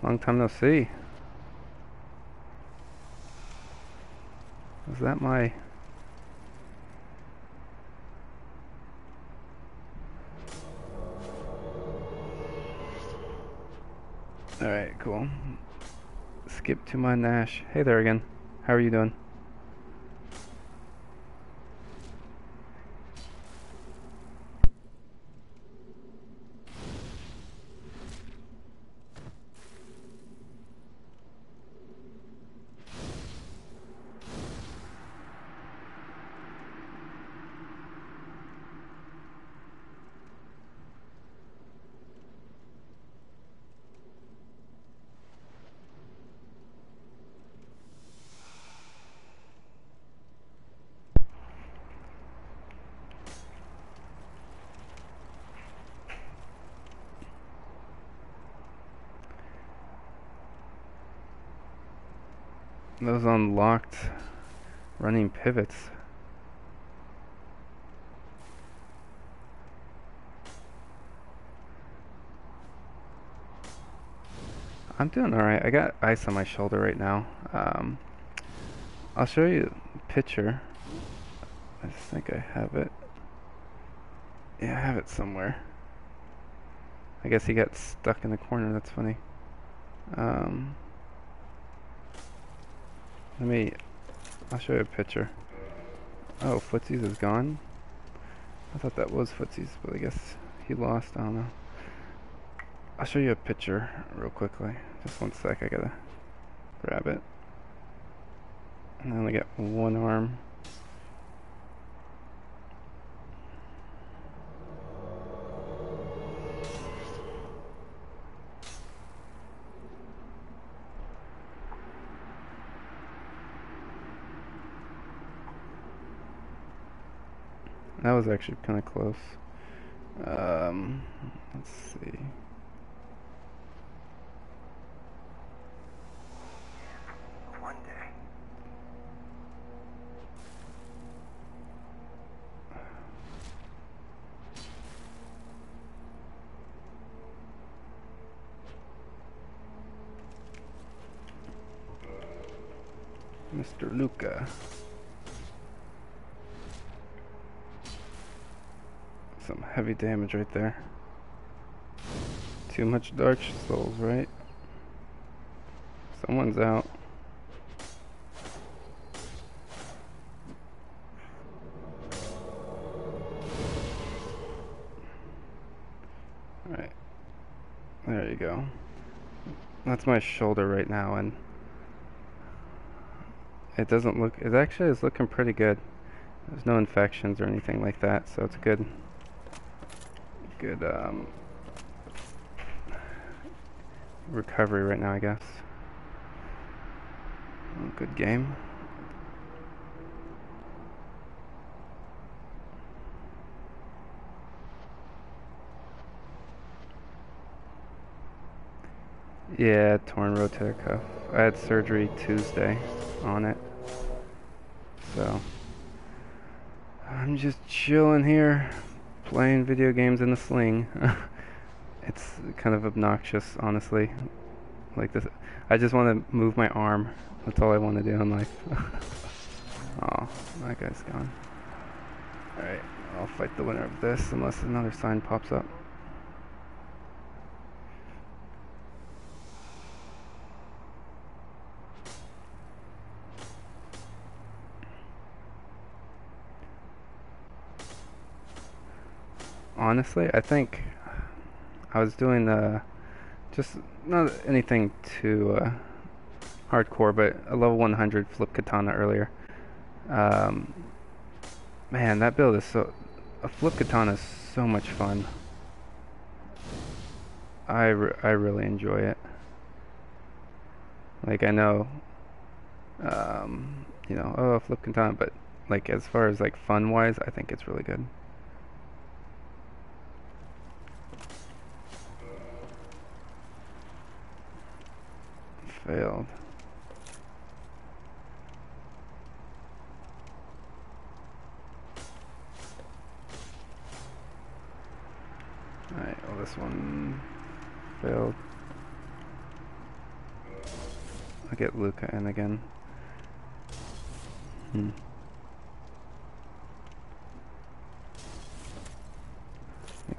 Long time no see. Is that my... Alright, cool. Skip to my Nash. Hey there again. How are you doing? Those unlocked running pivots. I'm doing alright. I got ice on my shoulder right now. I'll show you a picture. I just think I have it. Yeah, I have it somewhere. I guess he got stuck in the corner. That's funny. Um, I'll show you a picture. Oh, Footsies is gone? I thought that was Footsies, but I guess he lost. I don't know. I'll show you a picture real quickly. Just one sec, I gotta grab it. And I only got one arm. That was actually kind of close. Let's see. One day. Mr. Luca. Some heavy damage right there. Too much Dark Souls, right? Someone's out. Alright. There you go. That's my shoulder right now, and it doesn't look... It actually is looking pretty good. There's no infections or anything like that, so it's good. Good, recovery right now, I guess. Oh, good game. Yeah, torn rotator cuff. I had surgery Tuesday on it. So, I'm just chilling here, playing video games in the sling. It's kind of obnoxious, honestly. Like this, I just want to move my arm. That's all I want to do in life. Oh, that guy's gone. Alright, I'll fight the winner of this unless another sign pops up. Honestly, I think I was doing just not anything too hardcore, but a level 100 flip katana earlier. Um, Man, that build is a flip katana is so much fun. I really enjoy it. Like, I know, you know, oh, flip katana, but like as far as like fun wise, I think it's really good. Failed. Alright, well, this one failed. I'll get Luca in again.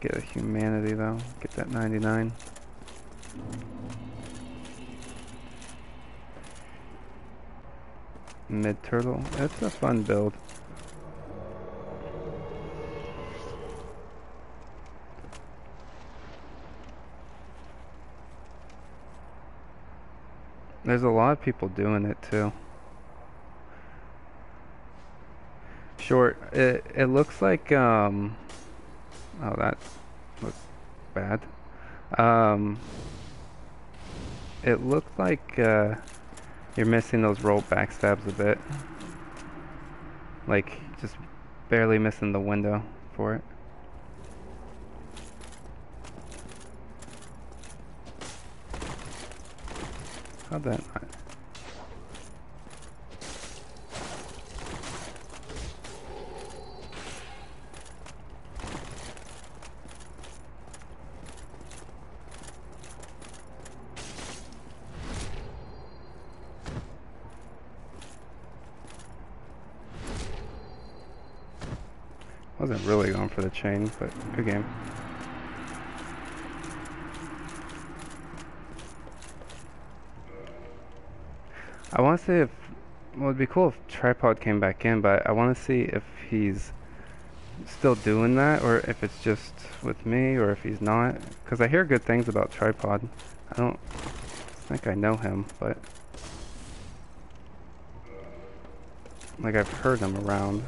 Get a humanity though. Get that 99. Mid turtle. It's a fun build. There's a lot of people doing it too. Short. It looks like oh, that looks bad. It looks like you're missing those roll backstabs a bit. Like just barely missing the window for it. How'd that not? Wasn't really going for the chain, but good game. I want to see if, well, it'd be cool if Tripod came back in, but I want to see if he's still doing that, or if it's just with me, or if he's not. Because I hear good things about Tripod. I don't think I know him, but like I've heard him around.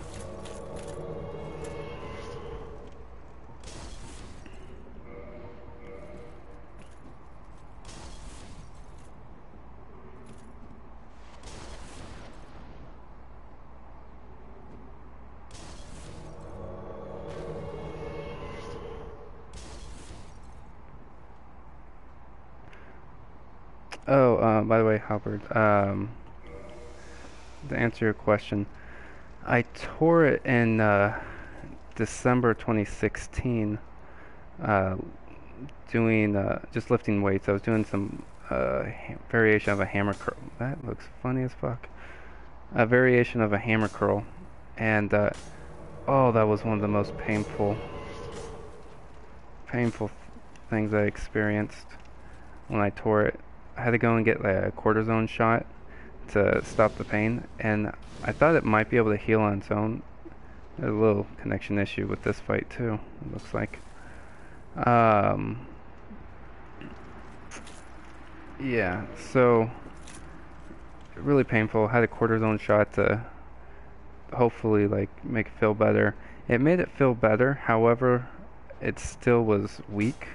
Oh, by the way, Howard, to answer your question, I tore it in December 2016, doing just lifting weights. I was doing some variation of a hammer curl. That looks funny as fuck. A variation of a hammer curl, and oh, that was one of the most painful things I experienced when I tore it. I had to go and get like a cortisone shot to stop the pain, and I thought it might be able to heal on its own. There's a little connection issue with this fight too, it looks like. Yeah, so really painful. Had a cortisone shot to hopefully like make it feel better. It made it feel better, however, it still was weak,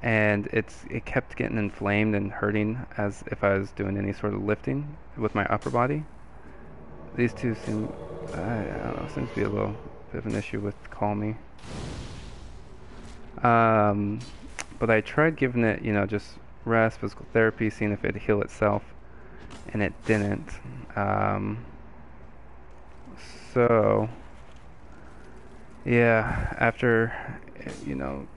and it kept getting inflamed and hurting as if I was doing any sort of lifting with my upper body. These two seem, I don't know, seems to be a little bit of an issue with Call Me. But I tried giving it, you know, just rest, physical therapy, seeing if it'd heal itself, and it didn't. So, yeah, after, you know,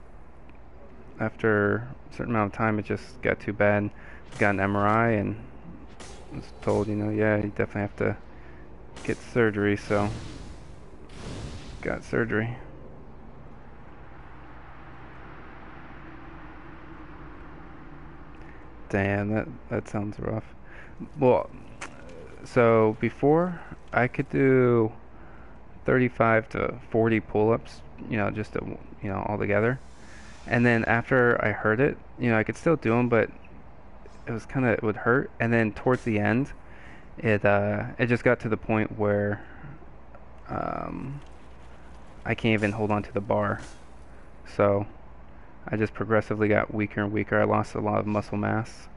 after a certain amount of time, it just got too bad. Got an MRI and was told, you know, yeah, you definitely have to get surgery, so got surgery. Damn, that sounds rough. Well, so before I could do 35 to 40 pull-ups, you know, just to, you know, all together. And then after I heard it, you know, I could still do them, but it was kind of, it would hurt. And then towards the end, it just got to the point where I can't even hold on to the bar. So I just progressively got weaker and weaker. I lost a lot of muscle mass,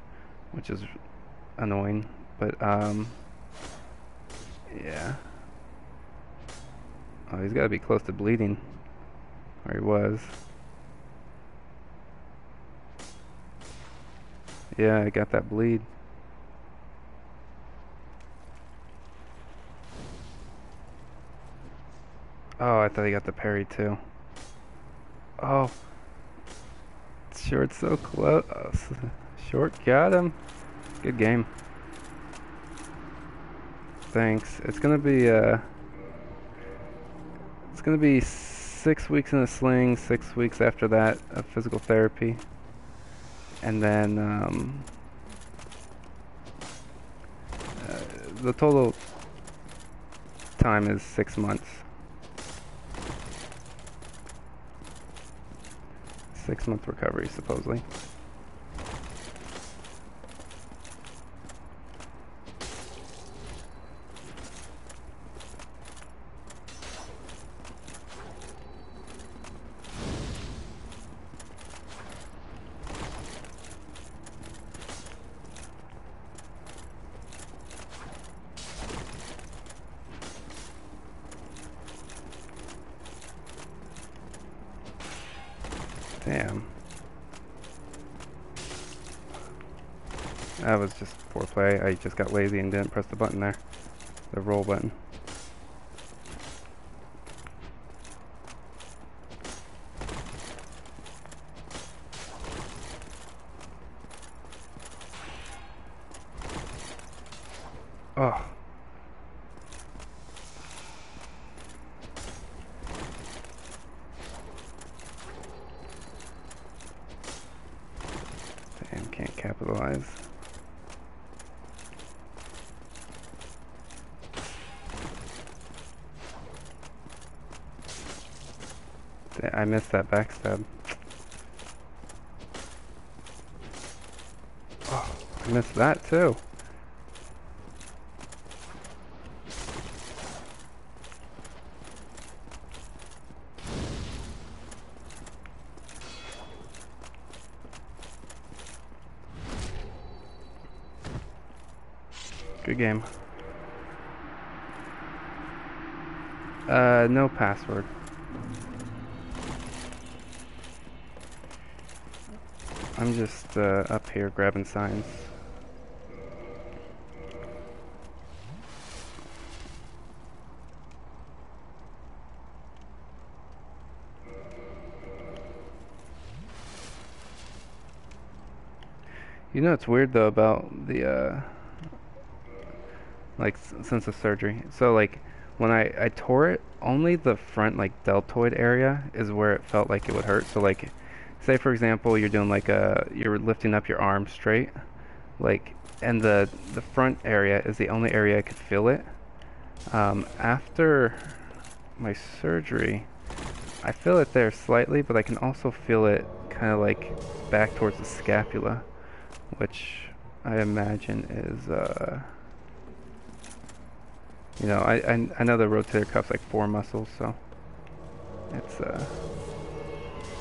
which is annoying. But yeah. Oh, he's got to be close to bleeding, or he was. Yeah, I got that bleed. Oh, I thought he got the parry too. Oh, Short's so close. Short got him. Good game. Thanks. It's gonna be 6 weeks in a sling, 6 weeks after that of physical therapy, and then the total time is 6 months. 6 month recovery, supposedly. Damn. That was just poor play. I just got lazy and didn't press the button there. The roll button. Oh. Damn, can't capitalize. I missed that backstab. Oh, I missed that too. Good game. No password. I'm just up here grabbing signs. You know what's weird though about the like since the surgery. So like when I tore it, only the front like deltoid area is where it felt like it would hurt. So like say for example you're doing like you're lifting up your arm straight, like, and the front area is the only area I could feel it. After my surgery, I feel it there slightly, but I can also feel it kind of like back towards the scapula, which I imagine is you know, I know the rotator cuff's like 4 muscles, so it's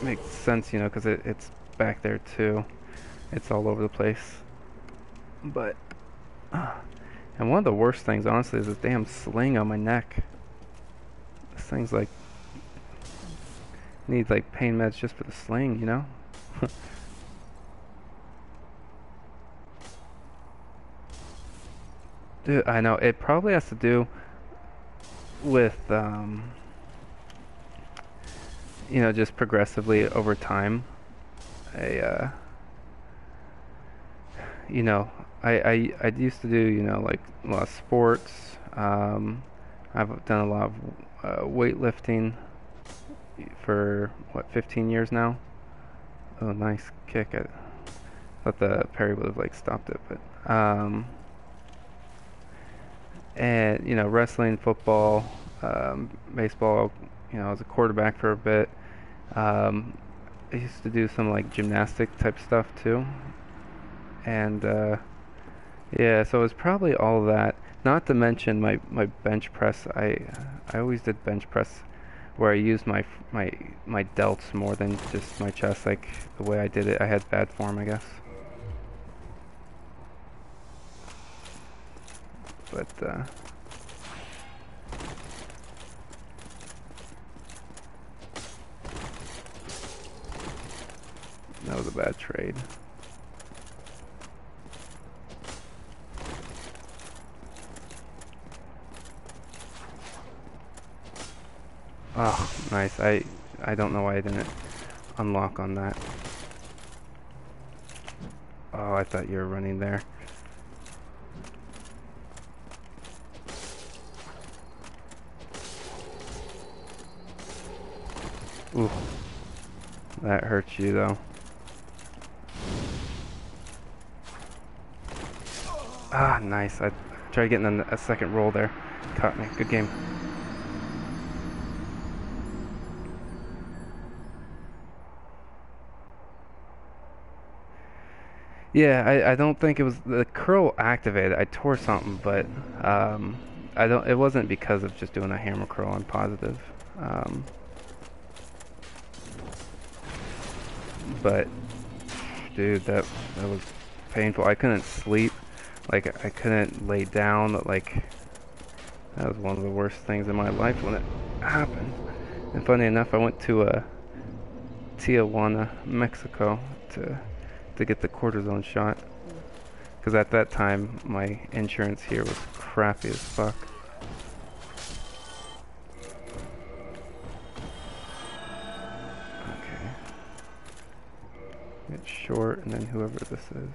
makes sense, you know, because it's back there too. It's all over the place. But and one of the worst things, honestly, is this damn sling on my neck. This thing's like needs like pain meds just for the sling, you know. Dude, I know it probably has to do with you know, just progressively over time. I you know, I used to do, you know, like a lot of sports. I've done a lot of weightlifting for what, 15 years now. Oh, nice kick! I thought the parry would have like stopped it, but and you know, wrestling, football, baseball. You know, I was a quarterback for a bit. I used to do some like gymnastic type stuff too, and yeah, so it was probably all of that. Not to mention my bench press. I always did bench press where I used my delts more than just my chest. Like the way I did it, I had bad form, I guess. But that was a bad trade. Oh, nice. I don't know why I didn't unlock on that. Oh, I thought you were running there. Ooh, that hurts you though. Ah, nice. I tried getting a second roll there. Caught me. Good game. Yeah, I don't think it was the curl activated. I tore something, but um, I don't. It wasn't because of just doing a hammer curl. I'm positive. Um, but dude, that was painful. I couldn't sleep. Like I couldn't lay down. Like that was one of the worst things in my life when it happened. And funny enough, I went to Tijuana, Mexico, to get the cortisone shot. Because at that time, my insurance here was crappy as fuck. Okay. Get short, and then whoever this is.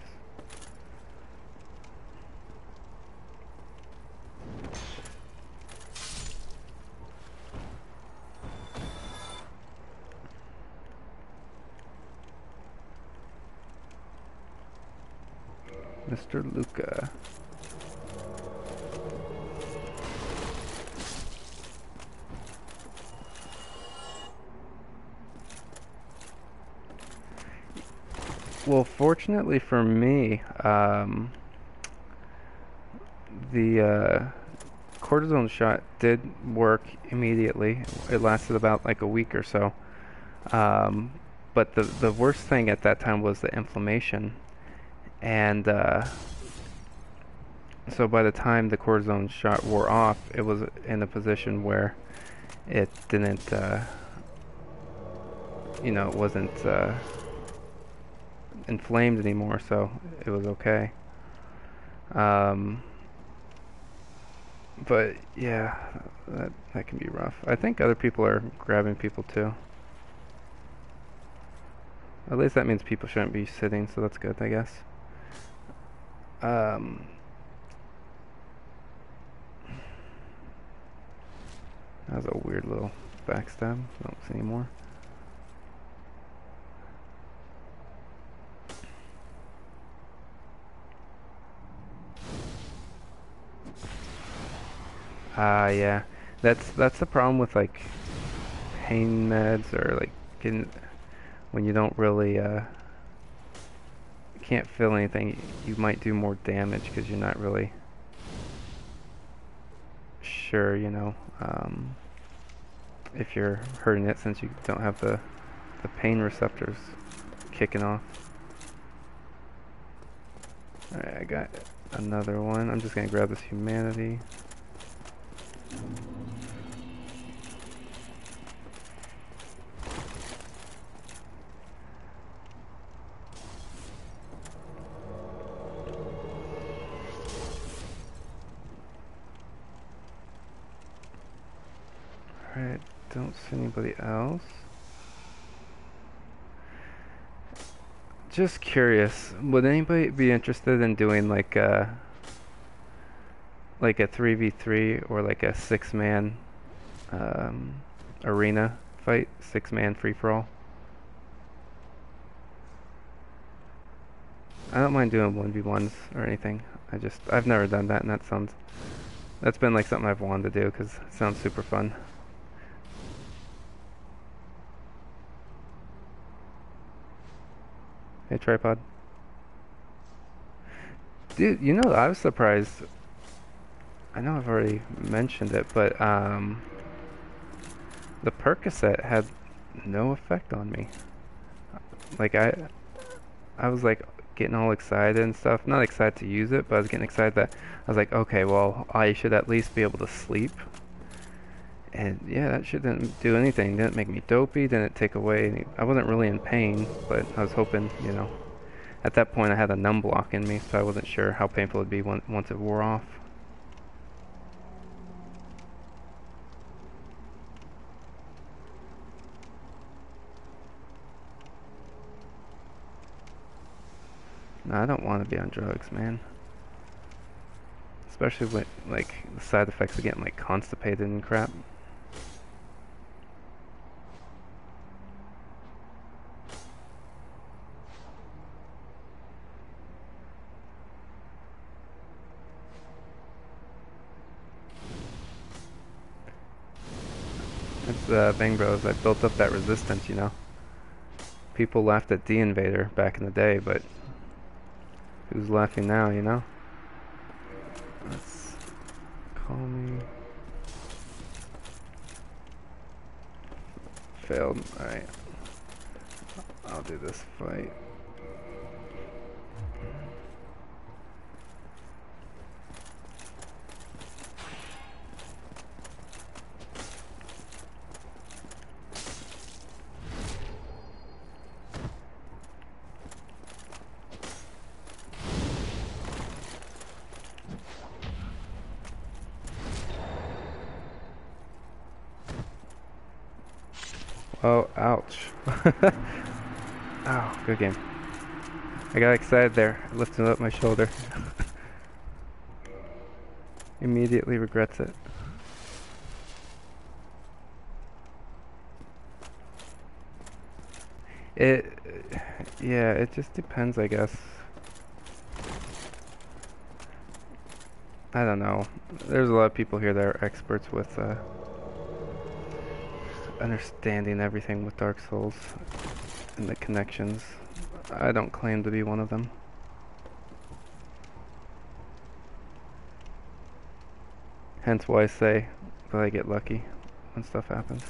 Mr. Luca. Well, fortunately for me, the cortisone shot did work immediately. It lasted about like a week or so. Um, but the worst thing at that time was the inflammation. And so by the time the cortisone shot wore off, it was in a position where it didn't, it wasn't inflamed anymore, so it was okay. Um, but yeah, that can be rough. I think other people are grabbing people too. At least that means people shouldn't be sitting, so that's good, I guess. Um, that was a weird little backstab. Don't see anymore. Yeah. That's the problem with like pain meds or like getting, when you don't really can't feel anything, you might do more damage because you're not really sure, if you're hurting it since you don't have the pain receptors kicking off. Alright, I got another one. I'm just gonna grab this humanity. Alright, don't see anybody else. Just curious, would anybody be interested in doing like a 3v3 or like a 6-man um, arena fight, 6-man free-for-all? I don't mind doing 1v1s or anything. I've never done that, and that's been like something I've wanted to do because it sounds super fun. Hey, tripod. Dude, I was surprised. I know I've already mentioned it, but the Percocet had no effect on me. Like I was like getting all excited and stuff. Not excited to use it, but I was getting excited that I was like, okay, well, I should at least be able to sleep. And yeah, that shit didn't do anything. Didn't make me dopey. Didn't take away any. I wasn't really in pain, but I was hoping, At that point, I had a numb block in me, so I wasn't sure how painful it'd be once it wore off. No, I don't want to be on drugs, man. Especially with like the side effects of getting like constipated and crap. Bang Bros, I built up that resistance, you know. People laughed at D Invader back in the day, but who's laughing now, you know? Let's call me. Failed. Alright. I'll do this fight. Oh, ouch. Ow, good game. I got excited there, lifting up my shoulder. Immediately regrets it. It, yeah, it just depends, I guess. I don't know. There's a lot of people here that are experts with understanding everything with Dark Souls and the connections. I don't claim to be one of them. Hence why I say that I get lucky when stuff happens.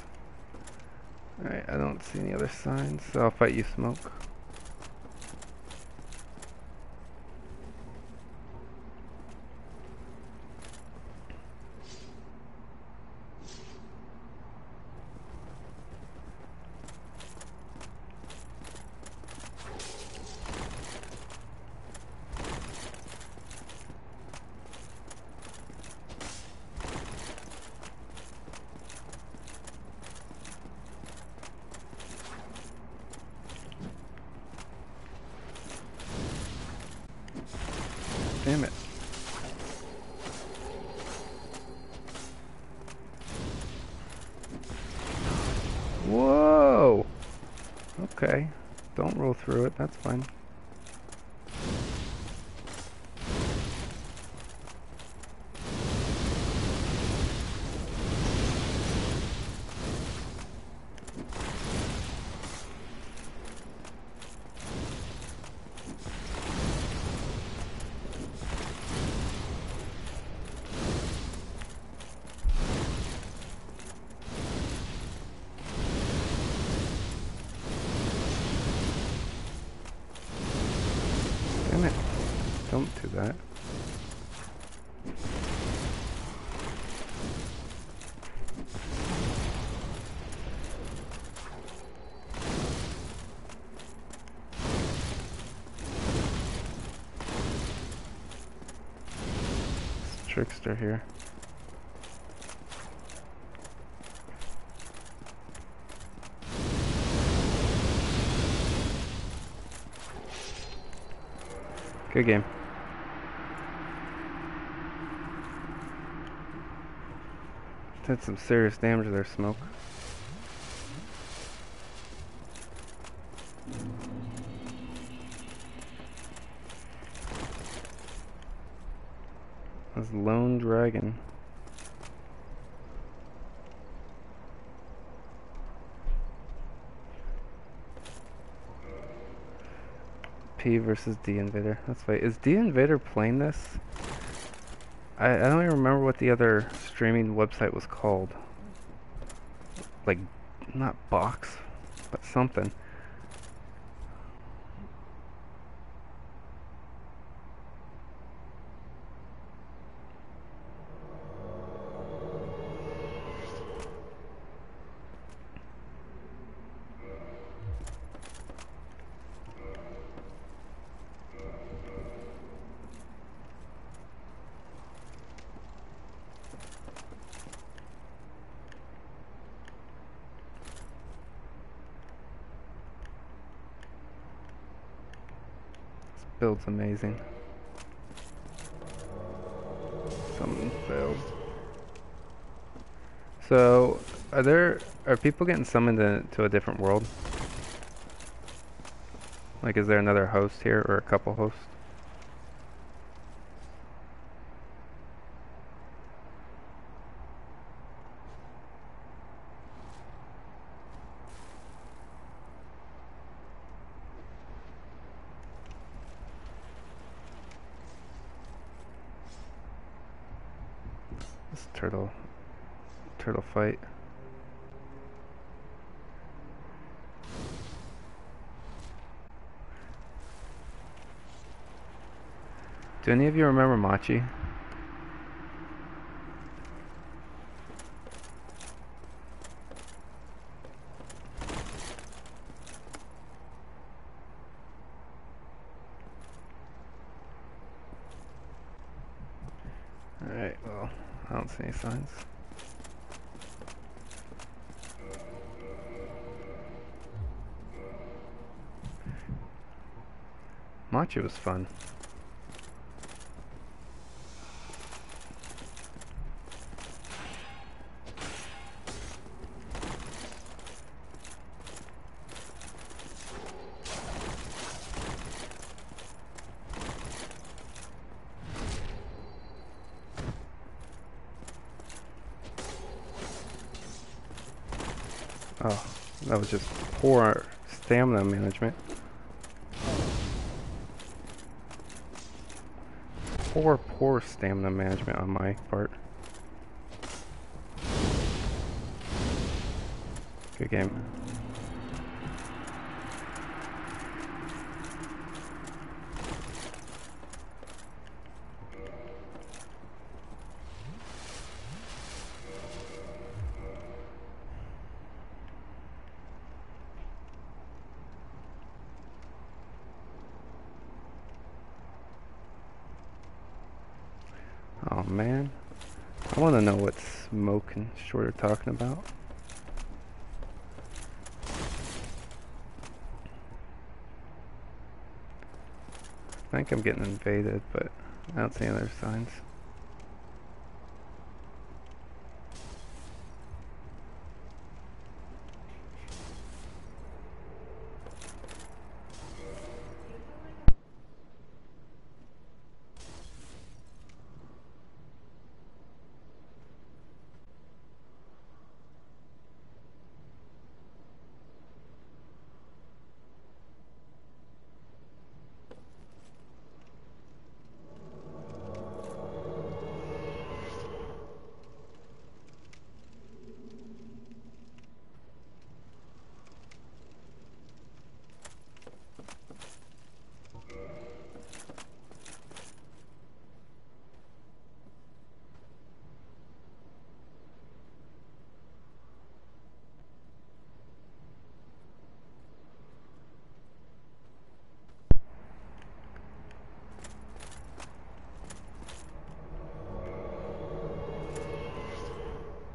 Alright, I don't see any other signs, so I'll fight you, Smoke. Damn it. Whoa! Okay. Don't roll through it, that's fine. Damn it. Don't do that. It's Trickster here. Good game. Did some serious damage there, Smoke. That's Lone Dragon. P versus D Invader. That's right. Is D Invader playing this? I don't even remember what the other streaming website was called. Like, not Box, but something. Build's amazing. Something failed. So, are people getting summoned to a different world? Like, is there another host here, or a couple hosts? this turtle fight. Do any of you remember Machi? Alright, well, I don't see any signs. Machi was fun. Oh, that was just poor stamina management. Poor stamina management on my part. Good game. Oh man, I want to know what Smoke and Short are talking about. I think I'm getting invaded, but I don't see any other signs.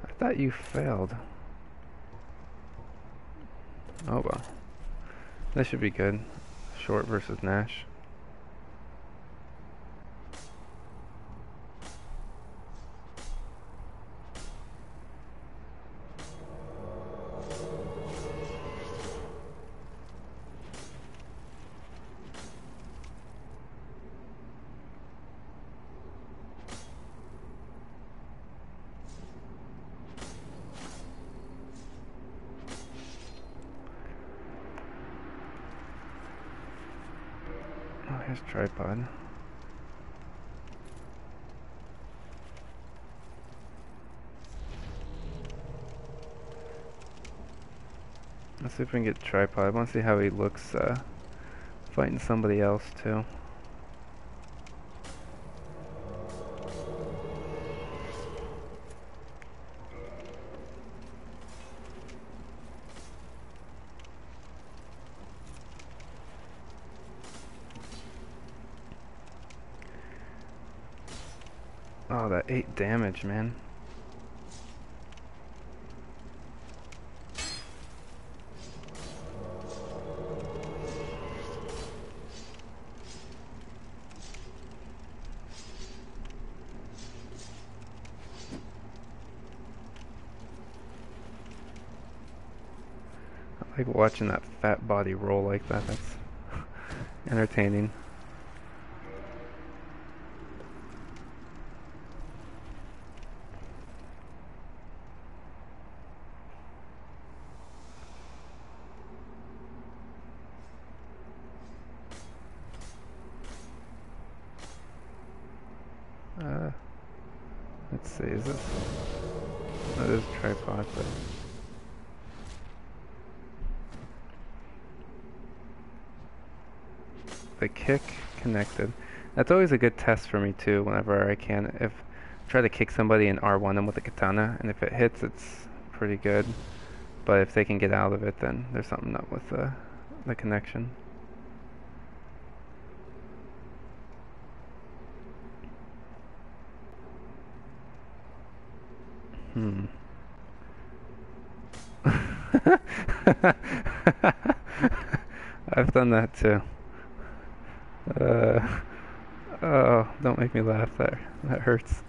I thought you failed. Oh well. This should be good. Short versus Nash. Oh, here's tripod. Let's see if we can get tripod. I want to see how he looks fighting somebody else too. Oh, that 8 damage, man. I like watching that fat body roll like that. That's entertaining. Let's see, is this... Oh, there's a tripod, but... The kick connected. That's always a good test for me too, whenever I can. If try to kick somebody in R1 them with a katana, and if it hits, it's pretty good. But if they can get out of it, then there's something up with the connection. I've done that too. Oh, don't make me laugh there. That hurts.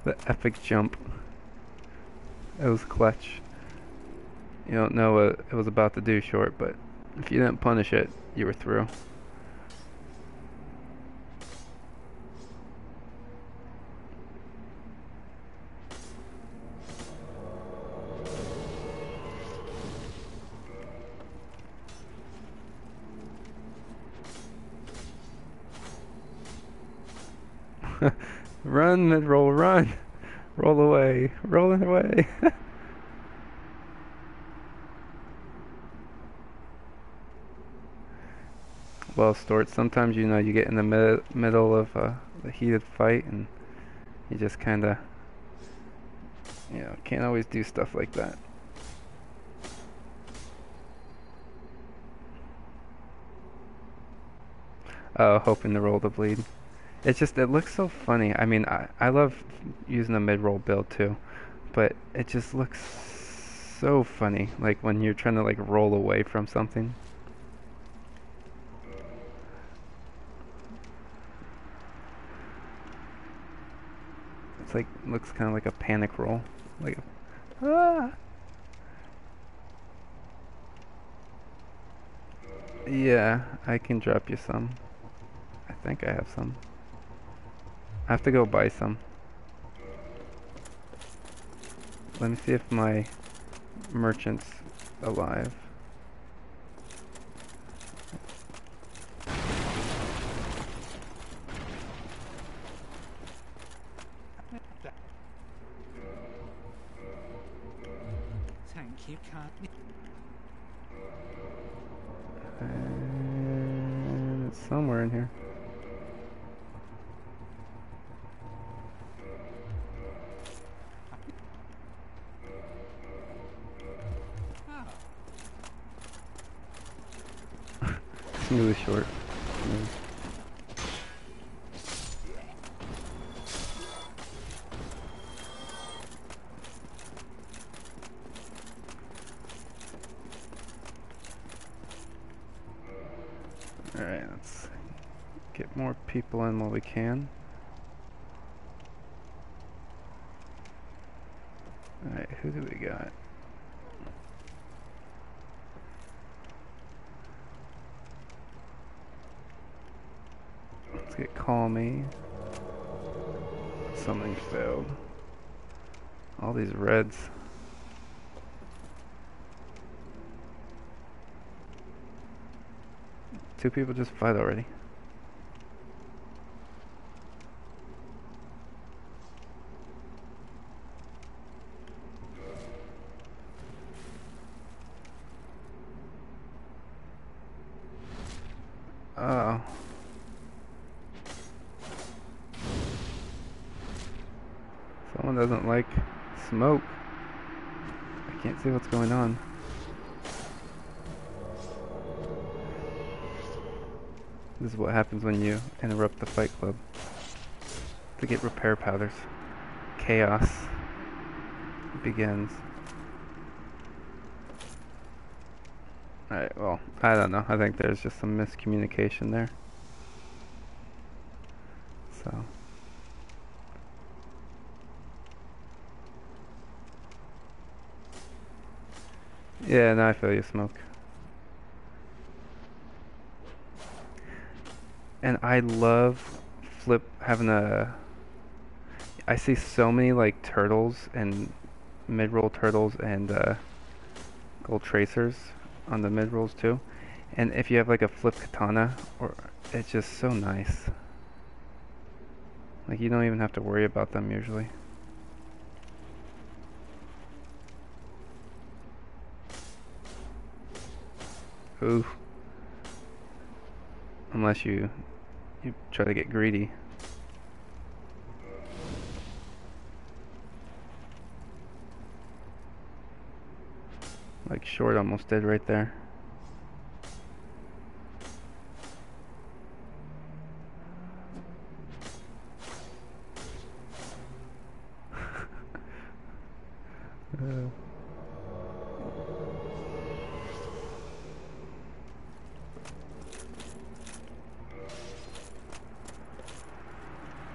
The epic jump. It was clutch. You don't know what it was about to do, short, but if you didn't punish it, you were through. Run, mid-roll, run! Roll away, rolling away! Well, Stort, sometimes you get in the middle of a heated fight and you just kinda, can't always do stuff like that. Oh, hoping to roll the bleed. It looks so funny. I mean, I love using a mid-roll build too, but it just looks so funny, like when you're trying to like roll away from something. It's like, looks kind of like a panic roll. Like, ah! Yeah, I can drop you some. I think I have some. I have to go buy some. Let me see if my merchant's alive. And it's somewhere in here. It's really short. Alright, let's get more people in while we can. Alright, who do we got? Let's get Call Me. Something failed. All these reds. Two people just fight already. Oh. Someone doesn't like smoke. I can't see what's going on. This is what happens when you interrupt the fight club. To get repair powders. Chaos begins. Alright, well, I don't know. I think there's just some miscommunication there. So. Yeah, now I feel you, Smoke. And I love I see so many like turtles and mid-roll turtles and gold tracers on the mid-rolls too. And if you have like a flip katana, it's just so nice. Like, you don't even have to worry about them usually. Ooh. Unless you try to get greedy. Like Short almost did right there.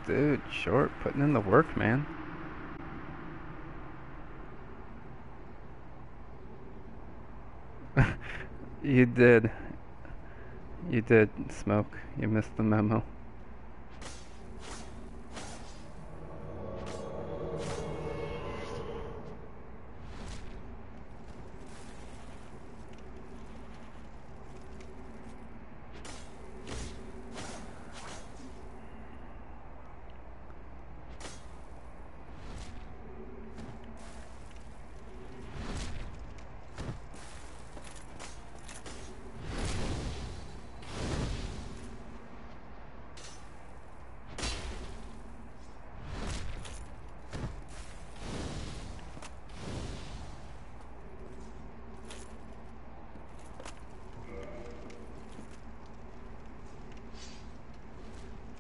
Dude, Short putting in the work, man. You did. You did, Smoke. You missed the memo.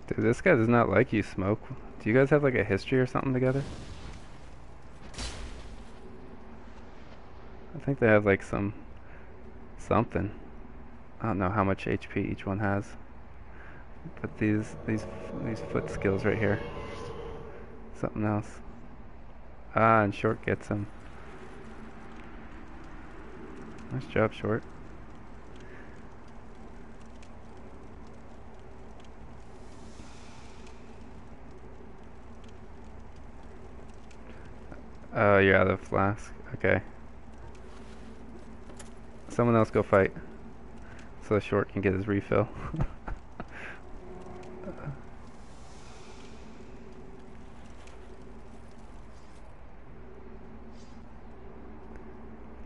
Dude, this guy does not like you, Smoke. Do you guys have like a history or something together? I think they have like something. I don't know how much HP each one has. But these foot skills right here. Something else. Ah, and Short gets him. Nice job, Short. Oh, you're out of flask. Okay. Someone else go fight. So Short can get his refill.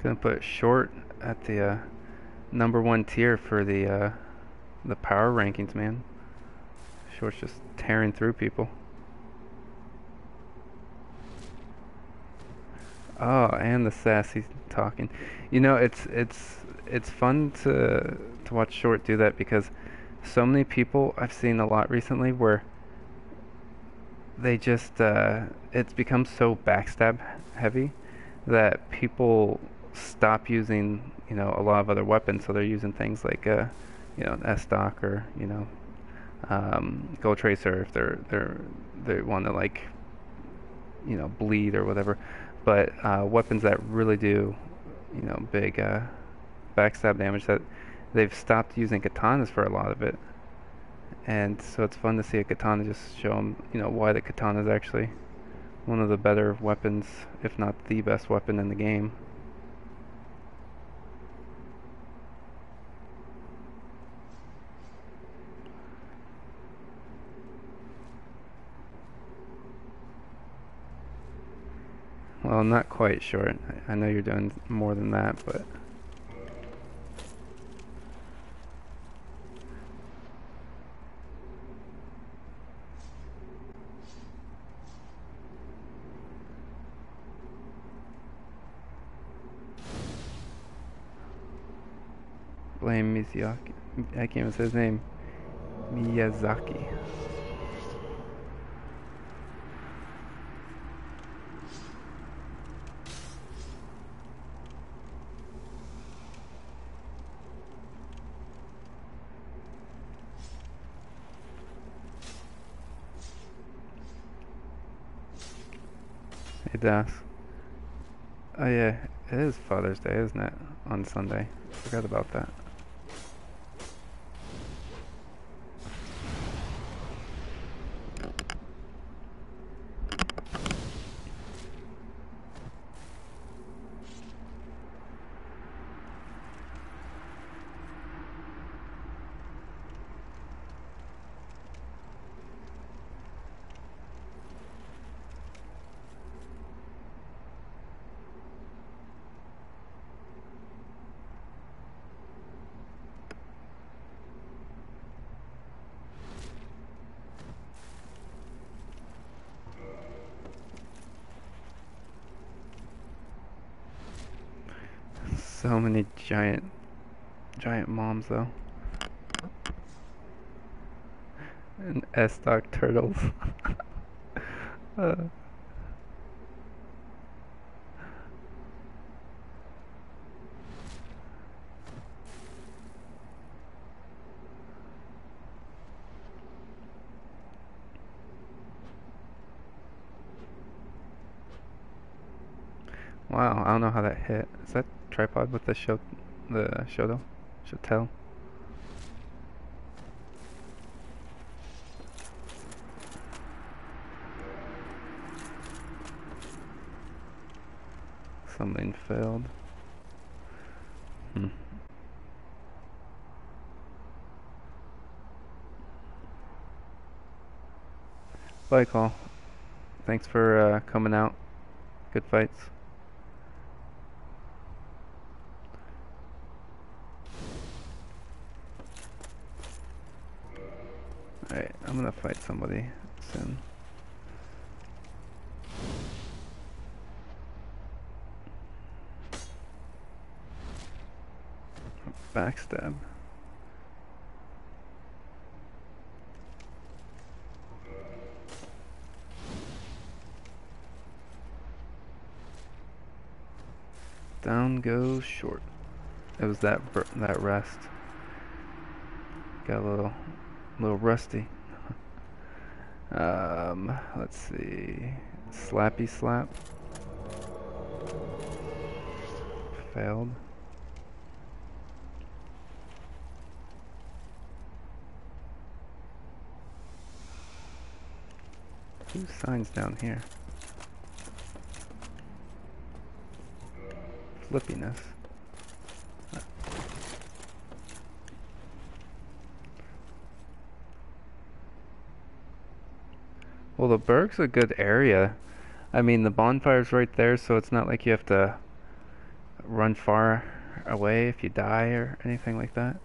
Gonna put Short at the #1 tier for the power rankings, man. Short's just tearing through people. Oh, and the sassy talking. You know, it's fun to watch Short do that because so many people I've seen a lot recently where they just it's become so backstab heavy that people stop using, you know, a lot of other weapons, so they're using things like you know, an S-Stock or, you know, Gold Tracer if they want to, like, you know, bleed or whatever. But weapons that really do, you know, big backstab damage, that they've stopped using katanas for a lot of it. And so it's fun to see a katana, just show them, you know, why the katana is actually one of the better weapons, if not the best weapon in the game. Well, not quite Short. I know you're doing more than that, but... Blame Miyazaki. I can't even say his name. Miyazaki. Hey, Das. Oh yeah, it is Father's Day, isn't it? On Sunday. Forgot about that. So many giant moms though. And S-Stock turtles. uh, wow, I don't know how that hit. Is that tripod with the shoto? Shotel? Something failed. Hmm. Bye, Call. Thanks for coming out. Good fights. Alright, I'm gonna fight somebody soon. Backstab. Down goes short. It was that rest. Got a little rusty. Let's see. Slappy slap. Failed. Two signs down here. Flippiness. Well, the Burg's a good area. I mean, the bonfire's right there, so it's not like you have to run far away if you die or anything like that.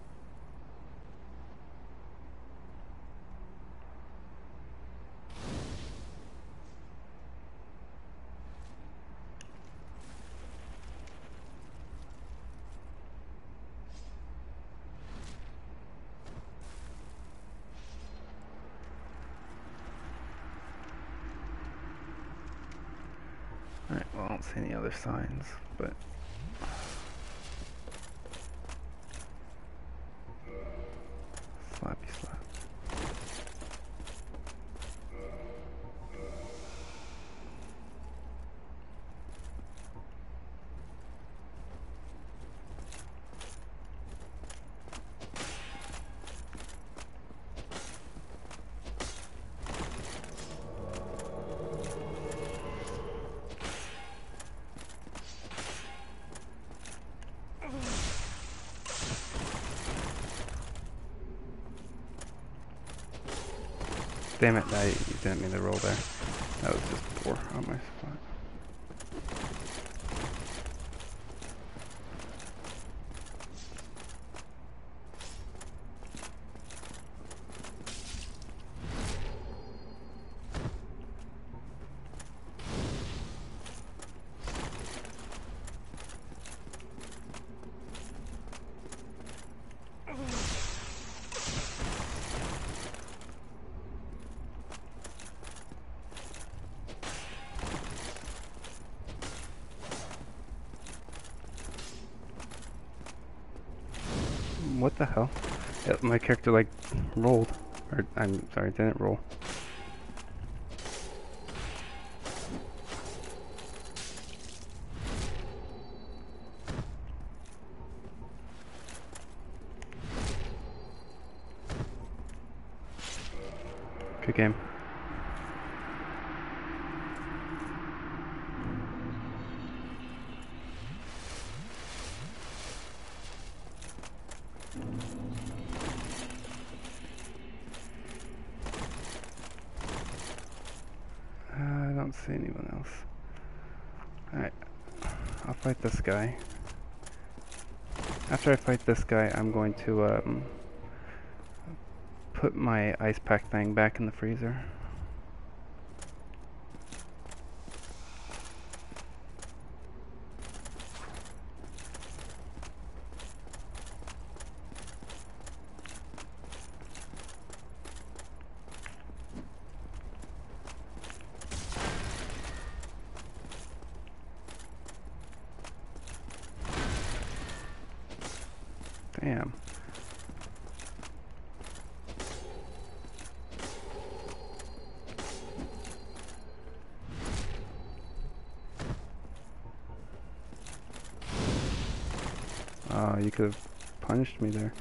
Alright, well, I don't see any other signs, but... Slappy slap. Damn it, I didn't mean to roll there. That was just poor on my spot. What the hell? My character like rolled. Or I'm sorry, didn't roll. Good game. I don't see anyone else. Alright, I'll fight this guy. After I fight this guy, I'm going to put my ice pack thing back in the freezer. Damn. Oh, you could have punished me there.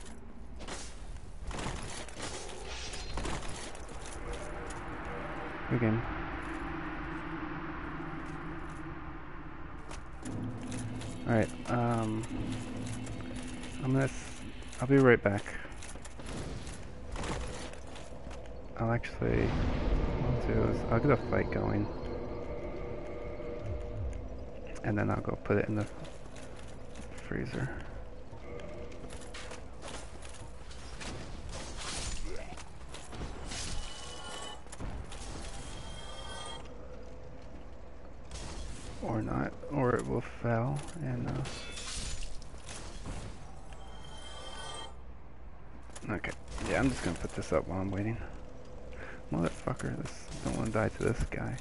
Again. Alright, I'll be right back. I'll actually, what I'll do is, I'll get a fight going. And then I'll go put it in the freezer. Or not, or it will fail, and okay, yeah, I'm just gonna put this up while I'm waiting. Motherfucker, don't wanna die to this guy.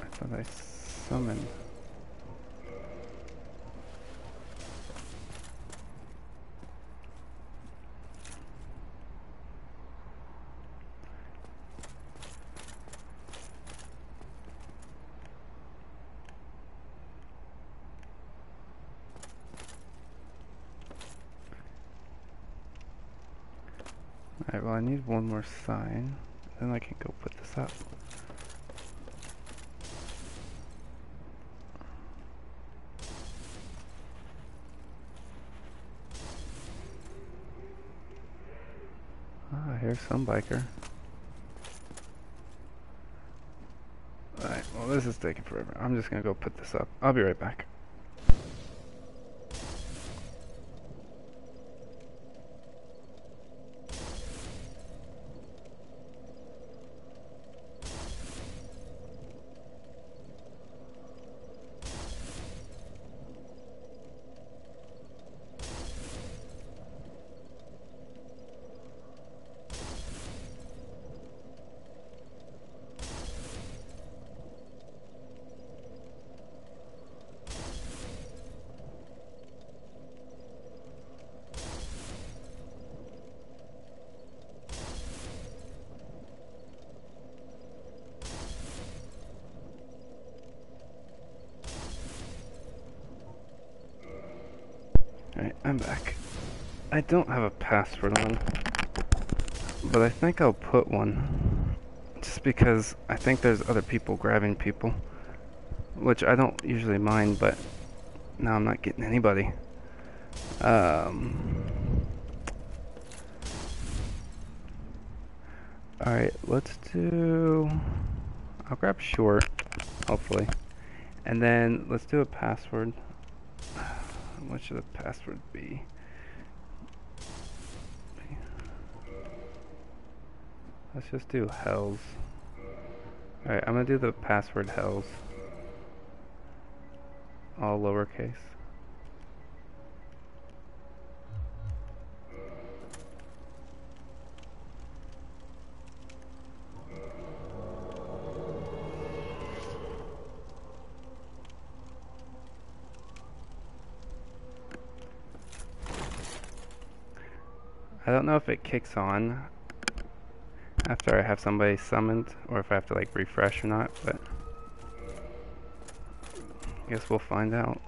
I thought I summoned. Alright, well I need one more sign, then I can go put this up. Ah, here's some biker. Alright, well this is taking forever. I'm just gonna go put this up. I'll be right back. Alright, I'm back. I don't have a password on, but I think I'll put one. Just because I think there's other people grabbing people. Which I don't usually mind, but now I'm not getting anybody. Alright, let's do... I'll grab short, hopefully. And then let's do a password. What should the password be? Let's just do hells. Alright, I'm gonna do the password hells. All lowercase. I don't know if it kicks on after I have somebody summoned, or if I have to like refresh or not, but I guess we'll find out.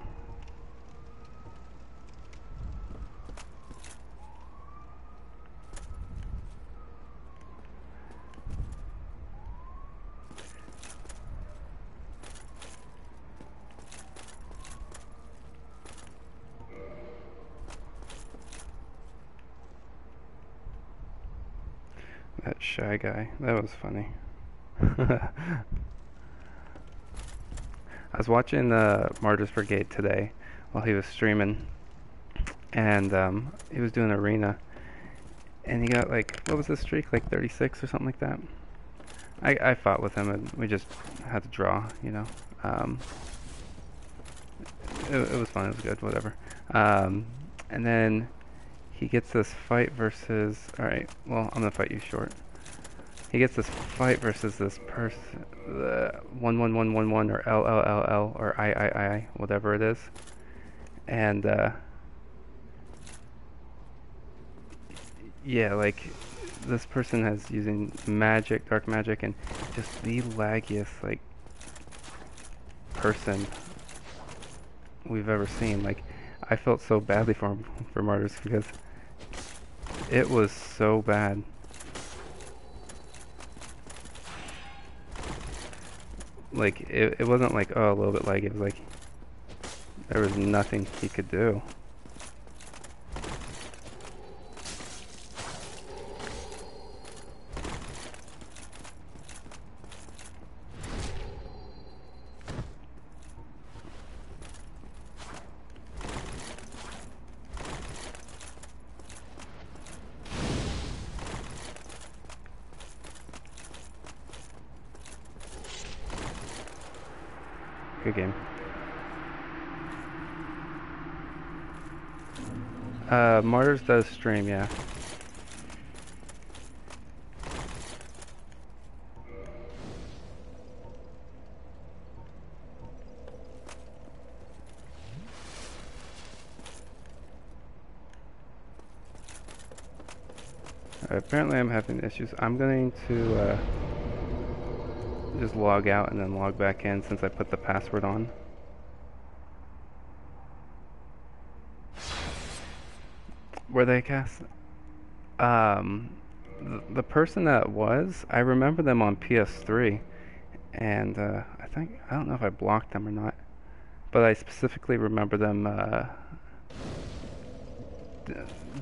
That shy guy, that was funny. I was watching Martyrs Brigade today while he was streaming, and he was doing arena, and he got like, what was his streak, like 36 or something like that. I fought with him and we just had to draw, you know. It was fun, it was good, whatever. And then he gets this fight versus... Alright, well, I'm gonna fight you short. He gets this fight versus this person, the 11111 or LLLL or I, whatever it is. And, yeah, like, this person has using magic, dark magic, and just the laggiest, like, person we've ever seen. Like, I felt so badly for him, for Martyrs, because it was so bad. Like, it wasn't like, oh, a little bit laggy. It was like, there was nothing he could do. Good game. Martyrs does stream, yeah. Apparently I'm having issues. I'm going to just log out and then log back in since I put the password on. Were they cast? The person that was, I remember them on PS3, and I don't know if I blocked them or not, but I specifically remember them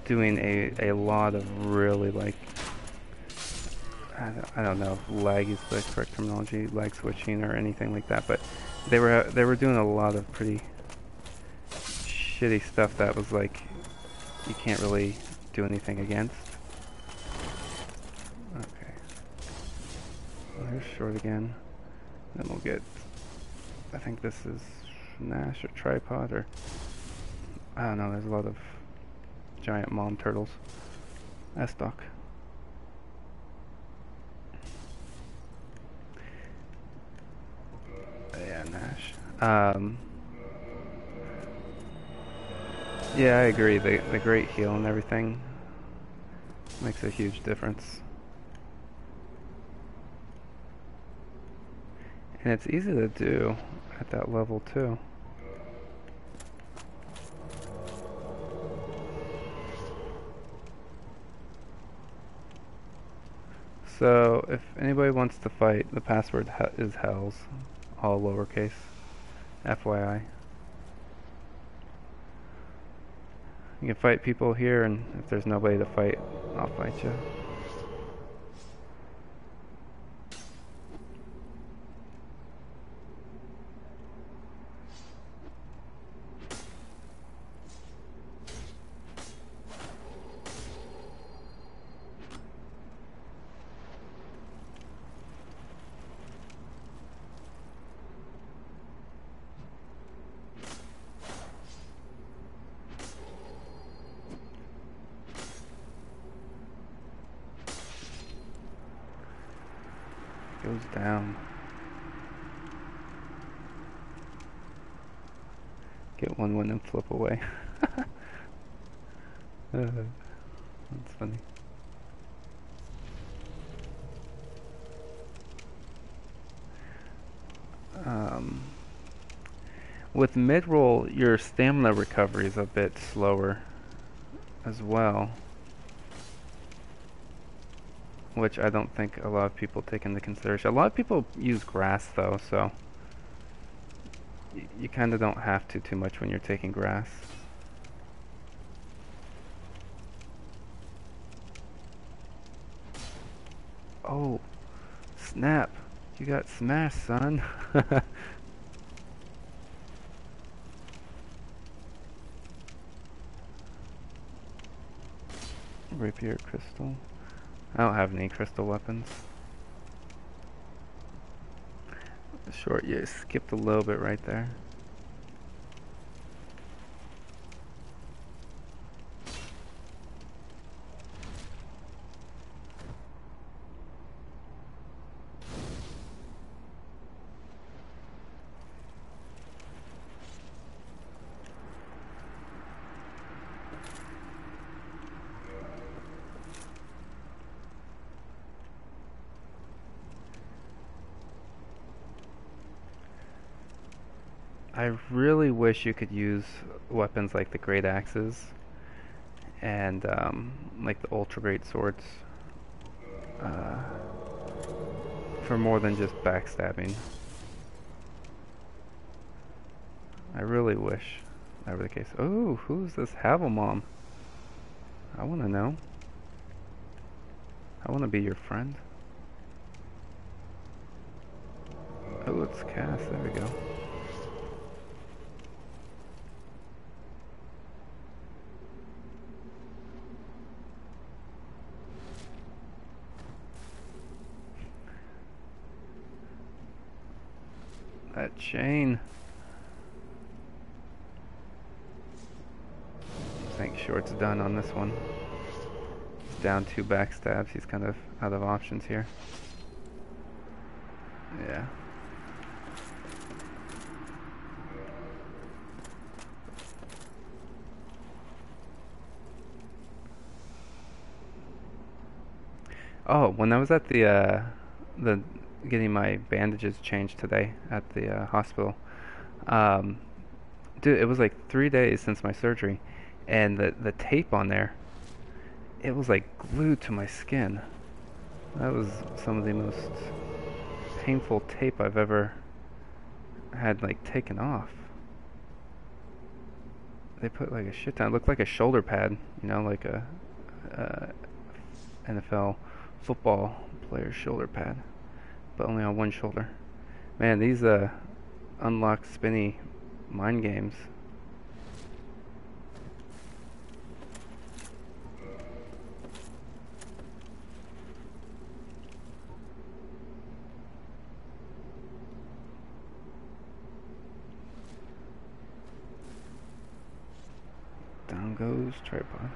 doing a lot of really, like, I don't know if lag is the correct terminology, lag switching or anything like that, but they were doing a lot of pretty shitty stuff that was like you can't really do anything against. Okay. Well, here's short again. Then we'll get, I think this is Nash or Tripod or, I don't know, there's a lot of giant mom turtles. S-Doc. Yeah, Nash. Yeah, I agree. The great heal and everything makes a huge difference. And it's easy to do at that level too. So, if anybody wants to fight, the password is Hells, all lowercase, FYI. You can fight people here, and if there's nobody to fight, I'll fight you. Goes down. Get one win and flip away. That's funny. With mid-roll, your stamina recovery is a bit slower as well, which I don't think a lot of people take into consideration. A lot of people use grass though, so you kind of don't have to too much when you're taking grass. Oh, snap. You got smashed, son. Rapier crystal. I don't have any crystal weapons. Short, you skipped a little bit right there. I really wish you could use weapons like the great axes and like the ultra great swords uh, for more than just backstabbing. I really wish that were the case. Oh, who's this Havelmom? I want to know. I want to be your friend. Oh, it's Cass. There we go. That chain. I think Short's done on this one. He's down 2 backstabs. He's kind of out of options here. Yeah. Oh, when I was at the getting my bandages changed today at the hospital, um, dude, it was like 3 days since my surgery, and the tape on there, it was like glued to my skin. That was some of the most painful tape I've ever had like taken off. They put like a shit ton. It looked like a shoulder pad, you know, like a uh, NFL football player's shoulder pad, but only on one shoulder. Man, these unlocked spinny mind games. Down goes tripod.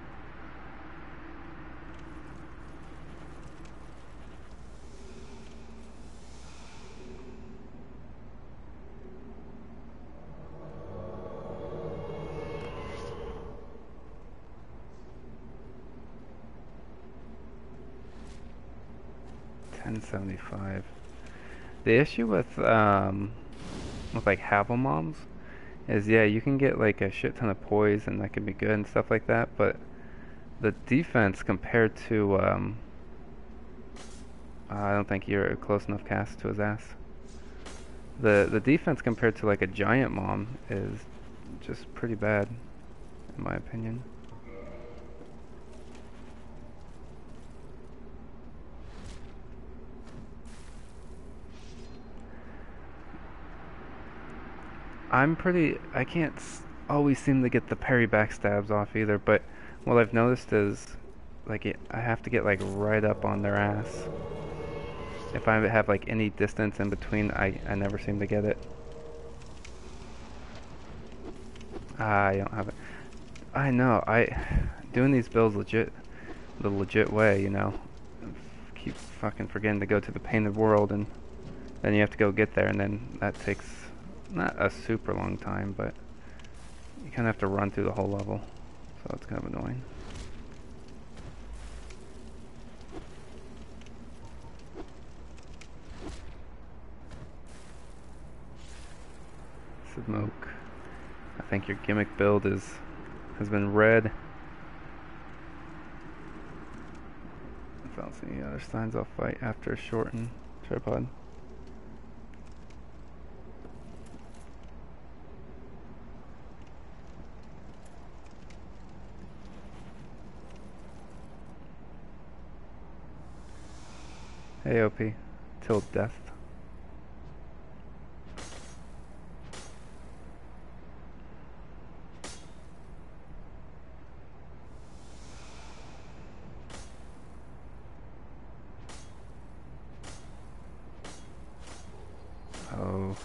$10.75. The issue with like Havelmoms is, yeah, you can get like a shit ton of poise and that can be good and stuff like that, but the defense compared to I don't think you're a close enough cast to his ass. The defense compared to like a giant mom is just pretty bad, in my opinion. I can't always seem to get the parry backstabs off either, but what I've noticed is like I have to get like right up on their ass. If I have like any distance in between, I never seem to get it. I don't have it. I know, doing these builds the legit way, you know. Keep fucking forgetting to go to the painted world, and then you have to go get there, and then that takes not a super long time, but you kind of have to run through the whole level, so it's kind of annoying. Smoke. I think your gimmick build has been read. If I don't see any other signs, I'll fight after a shorten tripod. Hey OP, till death. Oh,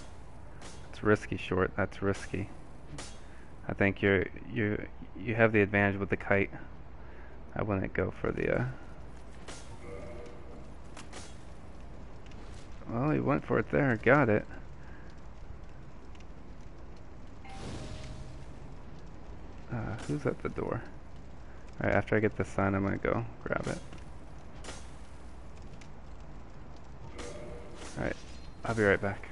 it's risky, Short. That's risky. I think you have the advantage with the kite. I wouldn't go for the well, he went for it there. Got it. Who's at the door? Alright, after I get this sign, I'm gonna go grab it. Alright, I'll be right back.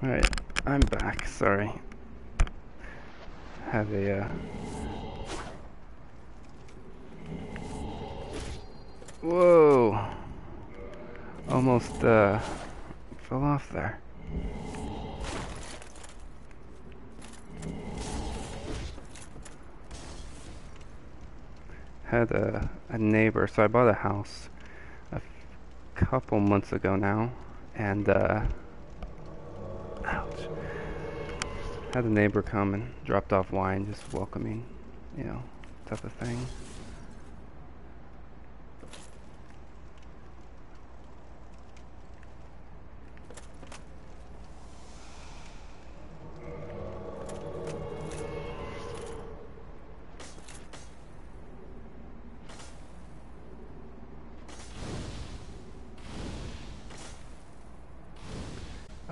Alright, I'm back. Sorry. Had a, Whoa! Almost, fell off there. Had a neighbor, so I bought a house a couple months ago now, and, ouch. Had a neighbor come and dropped off wine, just welcoming, you know, type of thing.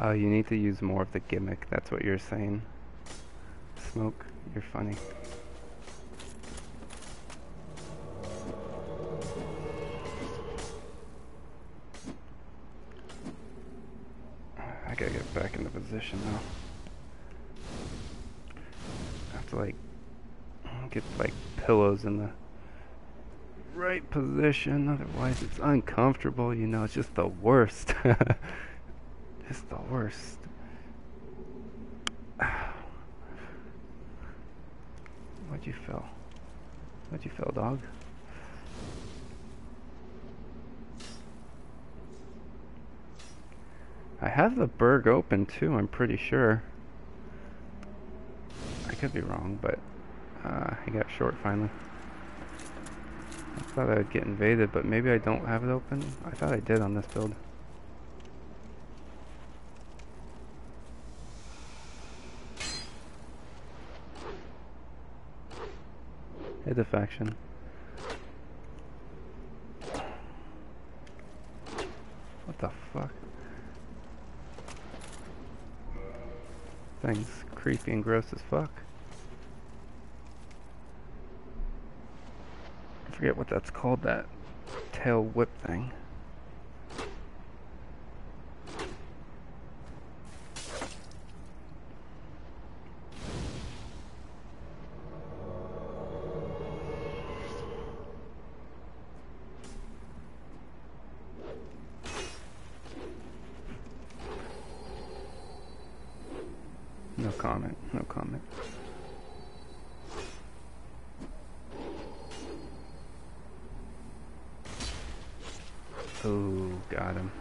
Oh, you need to use more of the gimmick, that's what you're saying. Smoke, you're funny. I gotta get back into position now. I have to like get like pillows in the right position, otherwise it's uncomfortable, you know, it's just the worst. Just the worst. What'd you feel? What'd you feel, dog? I have the Burg open too, I'm pretty sure. I could be wrong, but he got short finally. I thought I would get invaded, but maybe I don't have it open. I thought I did on this build. Hit the faction. What the fuck? Thing's creepy and gross as fuck. I forget what that's called, that tail whip thing. No comment, no comment. Oh, got him.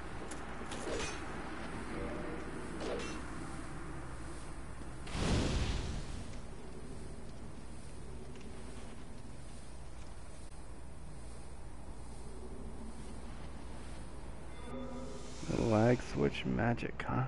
Lag switch magic, huh?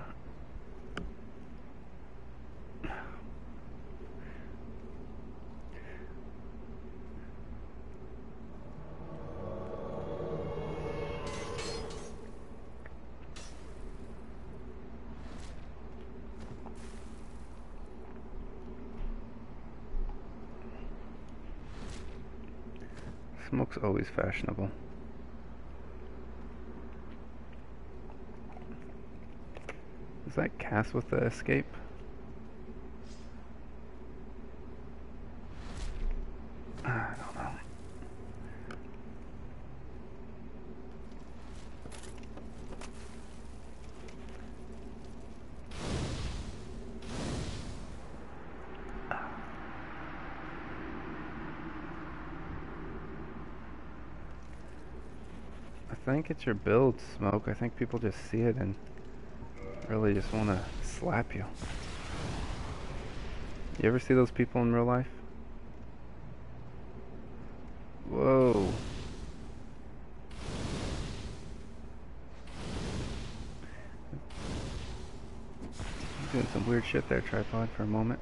Smoke's always fashionable. Is that cast with the escape? I don't know. I think it's your build, Smoke. I think people just see it and really just want to slap you. You ever see those people in real life? Whoa. Doing some weird shit there, tripod, for a moment.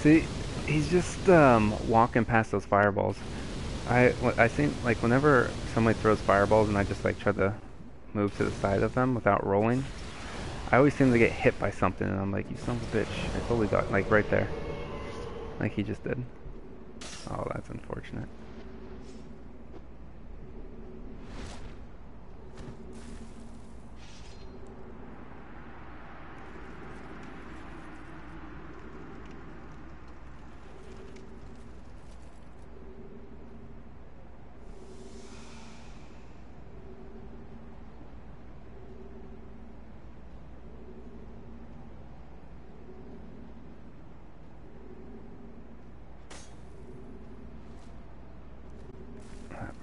See, he's just walking past those fireballs. I seen like whenever somebody throws fireballs and I just like try to move to the side of them without rolling, I always seem to get hit by something, and I'm like, you son of a bitch! I totally got like right there, like he just did. Oh, that's unfortunate.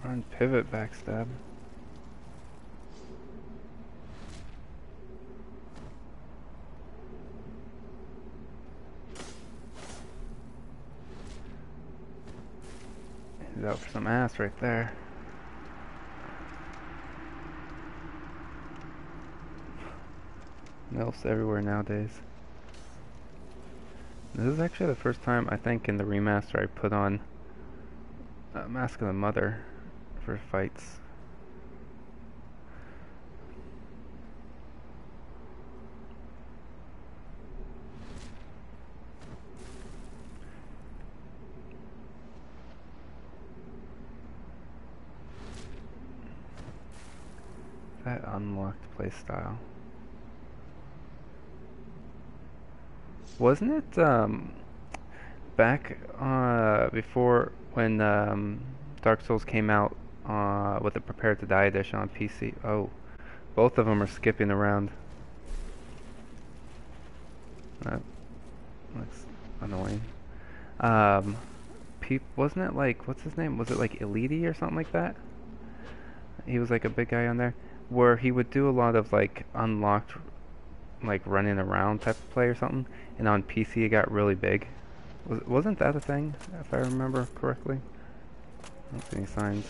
Run, pivot, backstab. He's out for some ass right there. MILFs everywhere nowadays. This is actually the first time I think in the remaster I put on Mask of the Mother for fights. That unlocked playstyle. Wasn't it back before when Dark Souls came out with the Prepare to Die edition on PC? Oh, both of them are skipping around. That looks annoying. Um, wasn't it like, what's his name? Was it like Elite or something like that? He was like a big guy on there, where he would do a lot of like unlocked, like running around type of play or something, and on PC it got really big. Wasn't that a thing, if I remember correctly? I don't see any signs.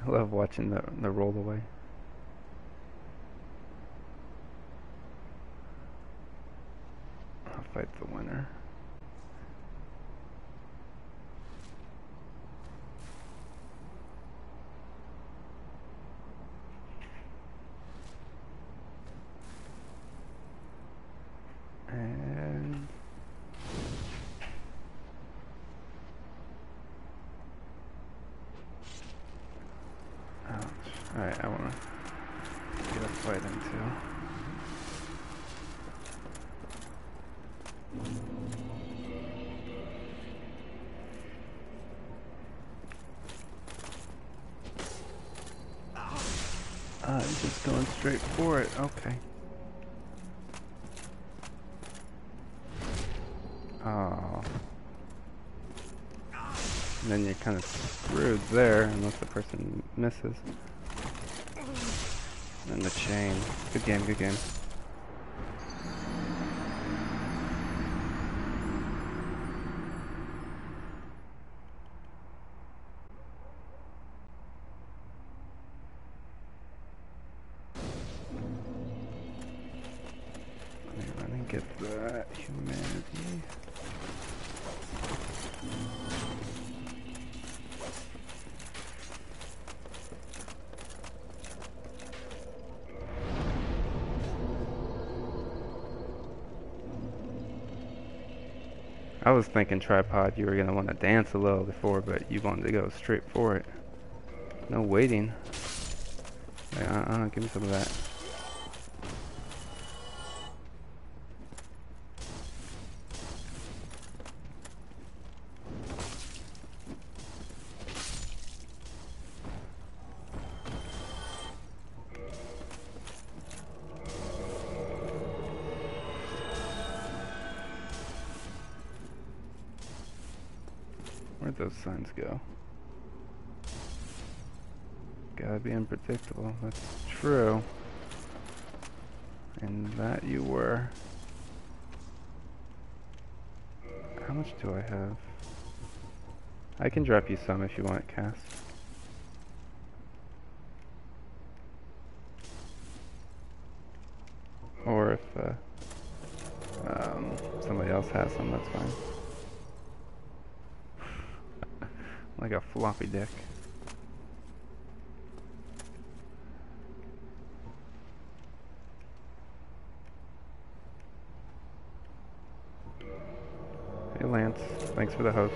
I love watching the roll away. I'll fight the winner. And ouch. Alright, I wanna get a fight into. He's just going straight for it. Okay. Oh. And then you're kind of screwed there, unless the person misses. And the chain. Good game, good game. Let me get that humanity. I was thinking tripod, you were gonna want to dance a little before, but you wanted to go straight for it. No waiting. Yeah, give me some of that. Where'd those signs go. Gotta be unpredictable. That's true. And that you were. How much do I have? I can drop you some if you want, Cass. Or if somebody else has some, that's fine. Like a floppy dick. Hey Lance, thanks for the host.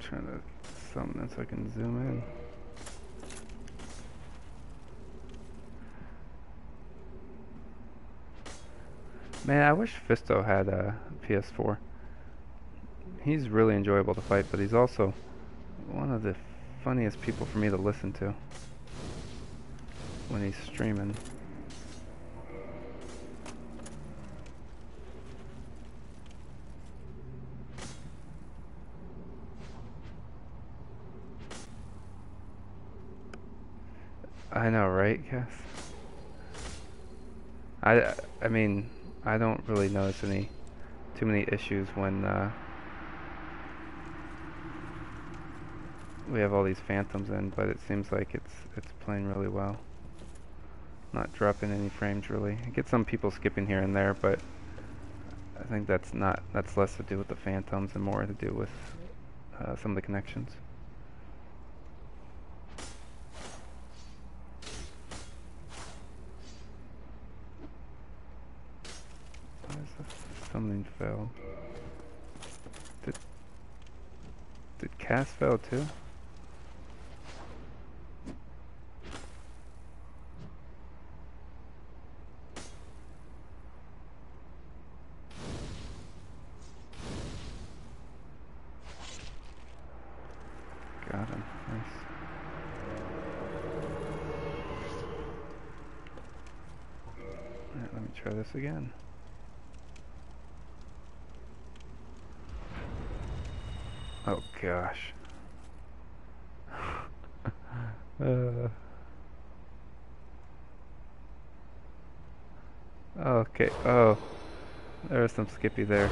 Trying to summon it so I can zoom in. Man, I wish Fisto had a PS4. He's really enjoyable to fight, but he's also one of the funniest people for me to listen to when he's streaming. I know, right, Cass? I mean, I don't really notice too many issues when we have all these phantoms in, but it seems like it's playing really well. Not dropping any frames really. I get some people skipping here and there, but I think that's less to do with the phantoms and more to do with some of the connections. Something failed. Did Cass fail too? Got him. Nice. Alright, let me try this again. Oh gosh. Okay. Oh, there was some Skippy there.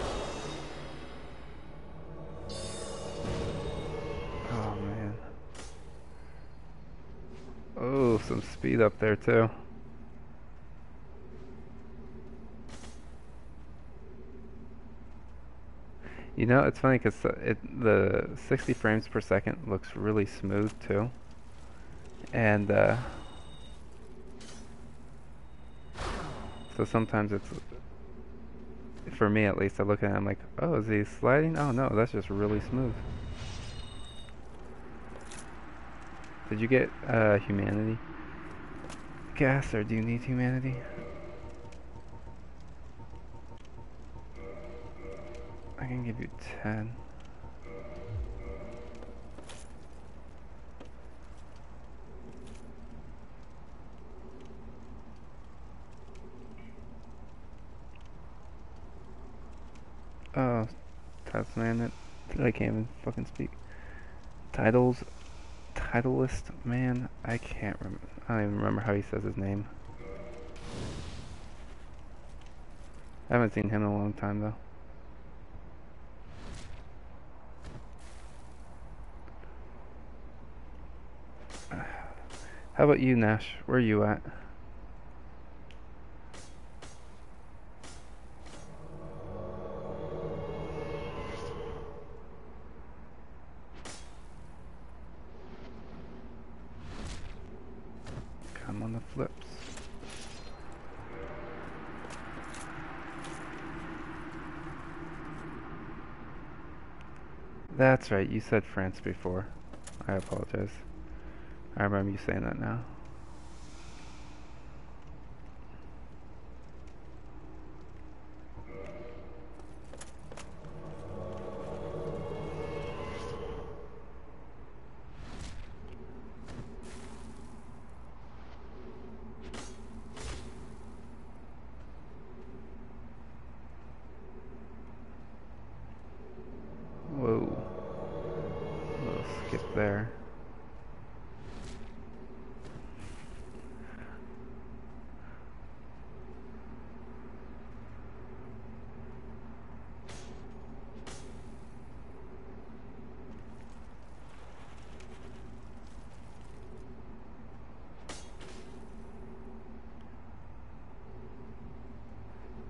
Oh man. Oh, some speed up there too. You know, it's funny because the 60 frames per second looks really smooth too, and so sometimes it's, for me at least, I look at it and I'm like, oh, is he sliding? Oh no, that's just really smooth. Did you get humanity? Gas, or do you need humanity? I can give you 10. Oh, Tasman, I can't even fucking speak. Titleist, man, I can't remember. I don't even remember how he says his name. I haven't seen him in a long time though. How about you, Nash? Where are you at? Come on the flips. That's right, you said France before. I apologize. I remember you saying that now.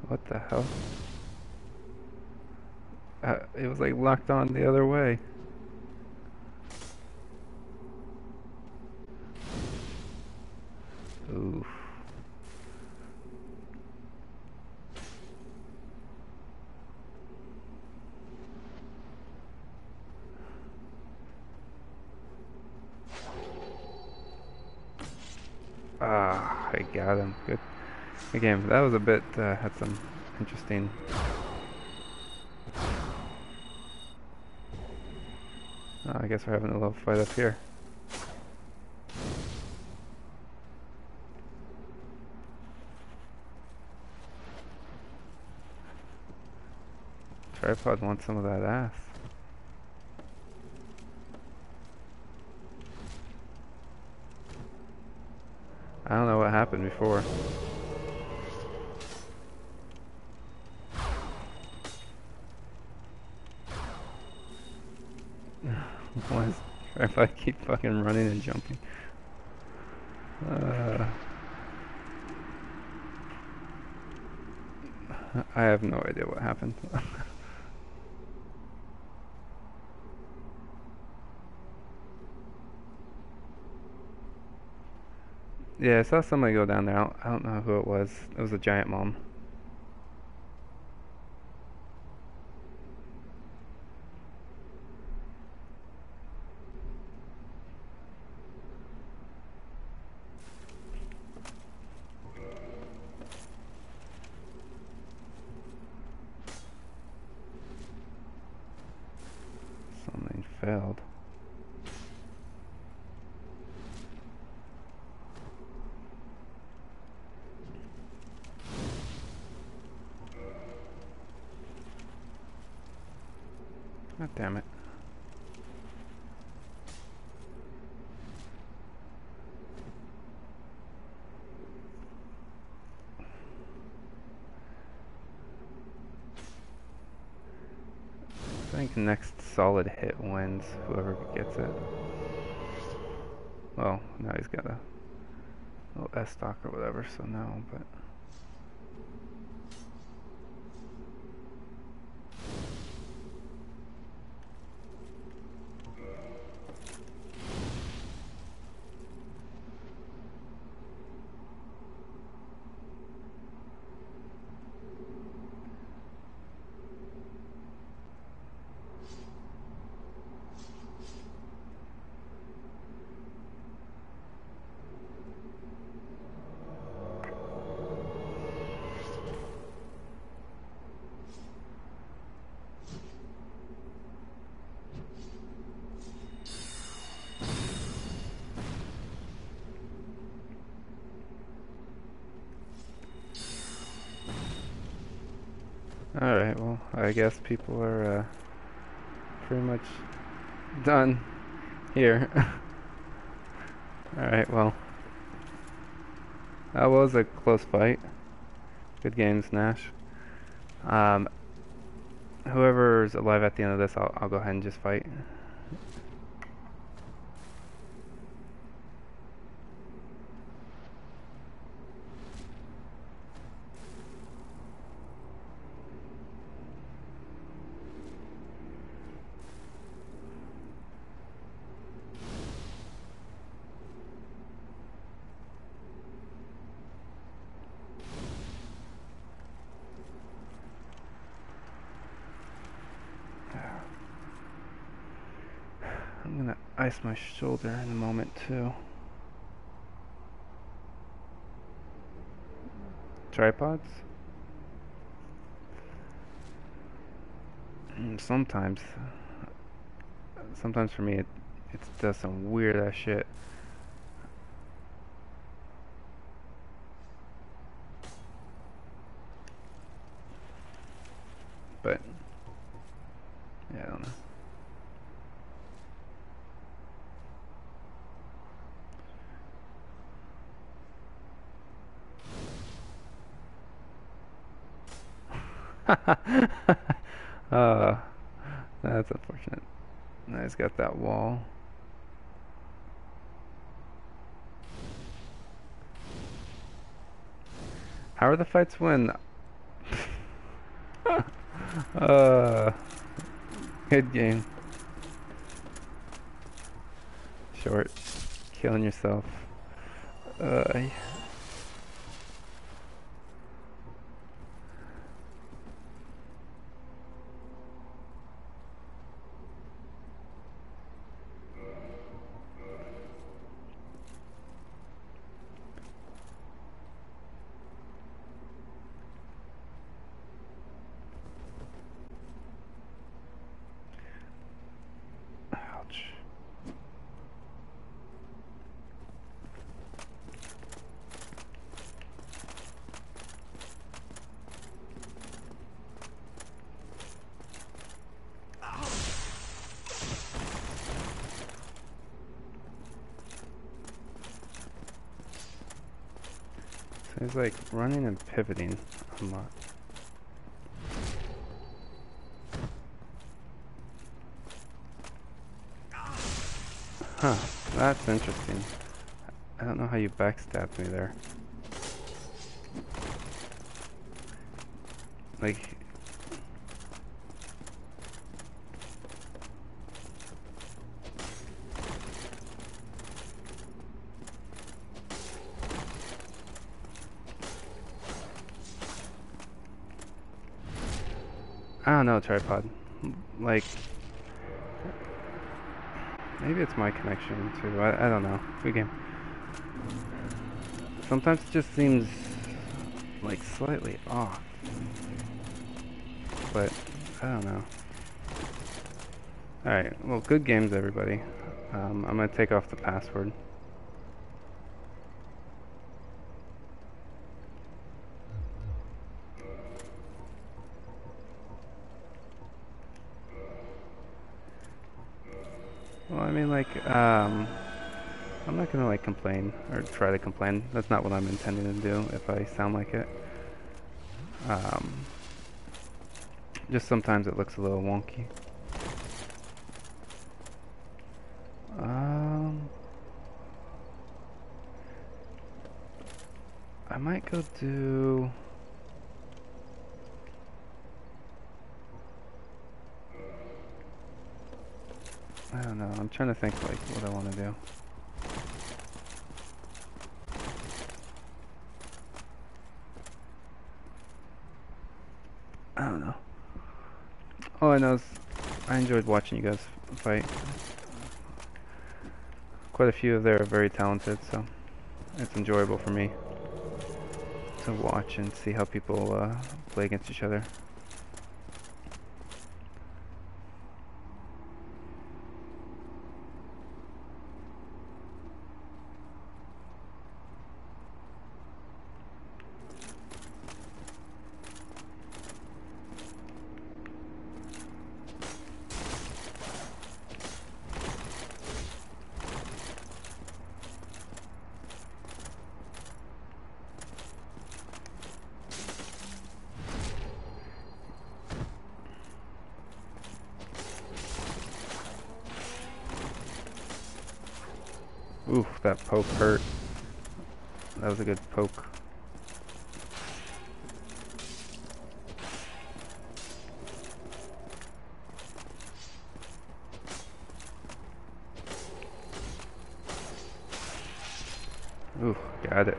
What the hell? It was like locked on the other way. Oof. Ah, I got him. Good. Good game. That was a bit, had some interesting. Oh, I guess we're having a little fight up here. Tripod wants some of that ass. I don't know what happened before. Why does Tripod keep fucking running and jumping? I have no idea what happened. Yeah, I saw somebody go down there. I don't know who it was. It was a giant mom. Something failed. God damn it. I think next solid hit wins, whoever gets it. Well, now he's got a little S stock or whatever, so no, but. Alright, well, I guess people are pretty much done here. Alright, well, that was a close fight. Good games, Nash. Um, Whoever's alive at the end of this, I'll go ahead and just fight. I'm gonna ice my shoulder in a moment too. Tripods? Sometimes. Sometimes for me it does some weird ass shit. But, yeah, I don't know. uh, that's unfortunate. Now he's got that wall. How are the fights when Uh, good game. Short. Killing yourself. Uh, ouch. So he's like running and pivoting a lot. Huh, that's interesting. I don't know how you backstabbed me there. Like, I don't know, tripod. Like, maybe it's my connection too. I don't know. Good game. Sometimes it just seems like slightly off. But I don't know. Alright, well, good games, everybody. I'm gonna take off the password. Well, I mean, like, I'm not gonna, like, complain, or try to complain. That's not what I'm intending to do, if I sound like it. Just sometimes it looks a little wonky. I might go do... I don't know, I'm trying to think, like, what I want to do. I don't know. All I know is I enjoyed watching you guys fight. Quite a few of them are very talented, so it's enjoyable for me to watch and see how people play against each other. Oof, that poke hurt. That was a good poke. Oof, got it.